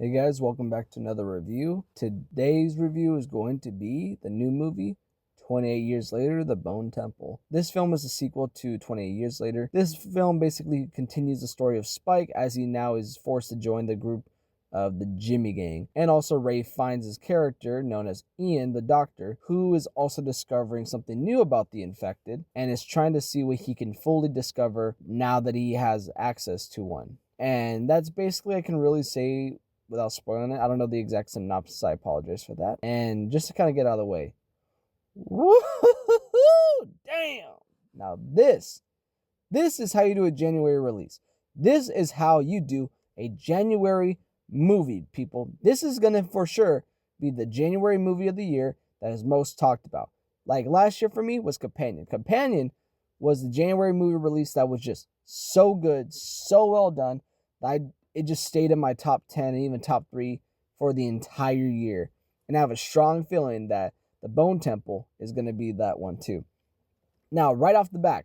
Hey guys, welcome back to another review. Today's review is going to be the new movie, 28 Years Later, The Bone Temple. This film is a sequel to 28 Years Later. This film basically continues the story of Spike as he now is forced to join the group of the Jimmy Gang. And also Ray finds his character, known as Ian, the doctor, who is also discovering something new about the infected and is trying to see what he can fully discover now that he has access to one. And that's basically I can really say without spoiling it. I don't know the exact synopsis. I apologize for that. And just to kind of get out of the way. Woo-hoo-hoo-hoo! Damn. Now this is how you do a January release. This is how you do a January movie, people. This is going to for sure be the January movie of the year that is most talked about. Like last year for me was Companion. Companion was the January movie release that was just so good, so well done. It just stayed in my top 10 and even top 3 for the entire year. And I have a strong feeling that The Bone Temple is going to be that one too. Now, right off the bat,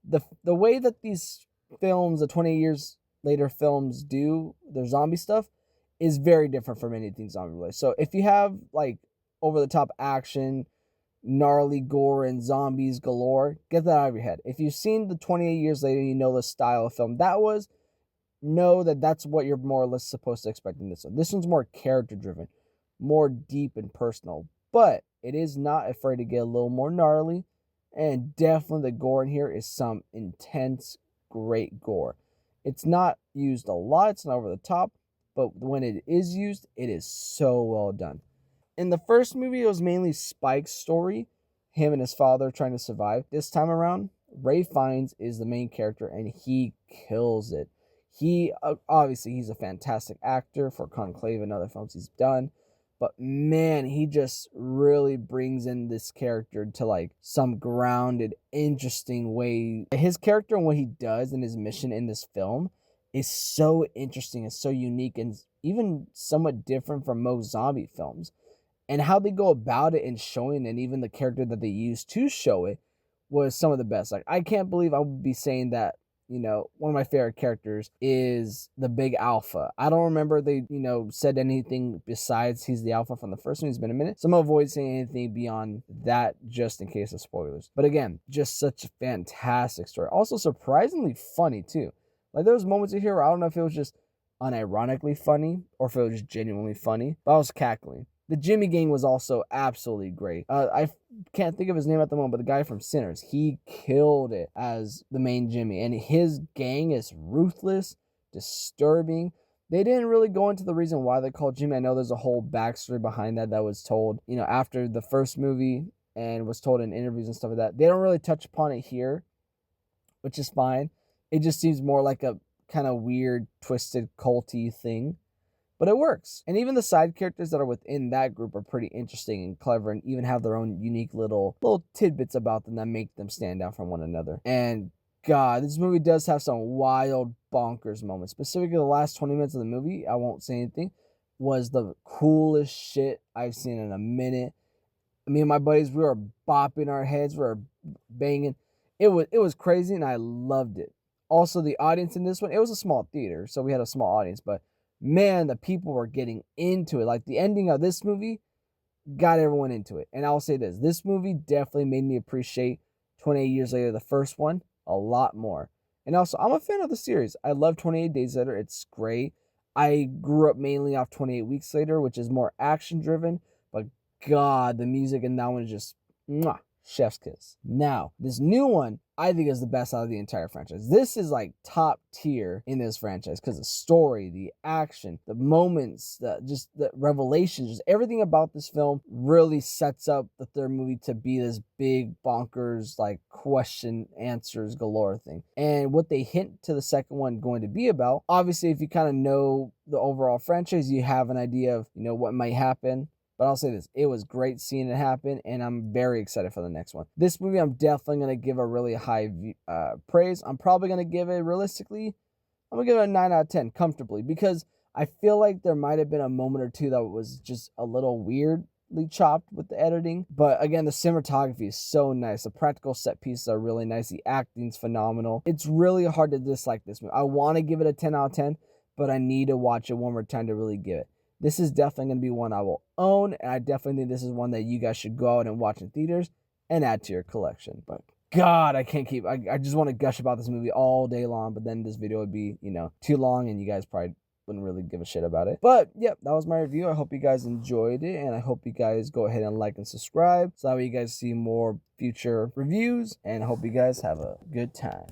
the way that these films, the 20 years later films do their zombie stuff is very different from anything zombie related. So if you have like over the top action, gnarly gore, and zombies galore, get that out of your head. If you've seen the 28 years later, you know the style of film that was, know that that's what you're more or less supposed to expect in this one. This one's more character driven, more deep and personal, but it is not afraid to get a little more gnarly, and definitely the gore in here is some intense, great gore. It's not used a lot, it's not over the top, but when it is used, it is so well done. In the first movie, it was mainly Spike's story, him and his father trying to survive. This time around, Ray Fiennes is the main character, and he kills it. He obviously he's a fantastic actor for Conclave and other films he's done, but man, he just really brings in this character to like some grounded, interesting way. His character and what he does and his mission in this film is so interesting and so unique and even somewhat different from most zombie films. And how they go about it and showing, and even the character that they used to show it was some of the best. Like, I can't believe I would be saying that, one of my favorite characters is the big alpha. I don't remember they, said anything besides he's the alpha from the first one. It's been a minute. So I'm gonna avoid saying anything beyond that just in case of spoilers. But again, just such a fantastic story. Also surprisingly funny too. Like there was moments in here where I don't know if it was just unironically funny or if it was just genuinely funny, but I was cackling. The Jimmy Gang was also absolutely great. I can't think of his name at the moment, but the guy from Sinners, he killed it as the main Jimmy. And his gang is ruthless, disturbing. They didn't really go into the reason why they called Jimmy. I know there's a whole backstory behind that was told, after the first movie and was told in interviews and stuff like that. They don't really touch upon it here, which is fine. It just seems more like a kind of weird, twisted, culty thing. But it works. And even the side characters that are within that group are pretty interesting and clever and even have their own unique little tidbits about them that make them stand out from one another. And God, this movie does have some wild, bonkers moments. Specifically, the last 20 minutes of the movie, I won't say anything, was the coolest shit I've seen in a minute. Me and my buddies, we were bopping our heads, we were banging. It was crazy and I loved it. Also, the audience in this one, it was a small theater, so we had a small audience, but man, the people were getting into it. Like the ending of this movie got everyone into it. And I'll say this movie definitely made me appreciate 28 Years Later, the first one, a lot more. And also, I'm a fan of the series. I love 28 Days Later. It's great. I grew up mainly off 28 Weeks Later, which is more action driven. But God, the music in that one is just mwah, chef's kiss. Now, this new one, I think is the best out of the entire franchise. This is like top tier in this franchise because the story, the action, the moments, the revelations, just everything about this film really sets up the third movie to be this big bonkers like question answers galore thing. And what they hint to the second one going to be about, obviously if you kind of know the overall franchise, you have an idea of, what might happen. But I'll say this, it was great seeing it happen, and I'm very excited for the next one. This movie, I'm definitely going to give a really high praise. I'm probably going to give it, realistically, I'm going to give it a 9 out of 10, comfortably, because I feel like there might have been a moment or two that was just a little weirdly chopped with the editing. But again, the cinematography is so nice. The practical set pieces are really nice. The acting's phenomenal. It's really hard to dislike this movie. I want to give it a 10 out of 10, but I need to watch it one more time to really give it. This is definitely going to be one I will own, and I definitely think this is one that you guys should go out and watch in theaters and add to your collection. But God, I can't keep, I just want to gush about this movie all day long, but then this video would be, too long, and you guys probably wouldn't really give a shit about it. But yep, that was my review. I hope you guys enjoyed it, and I hope you guys go ahead and like and subscribe so that way you guys see more future reviews, and I hope you guys have a good time.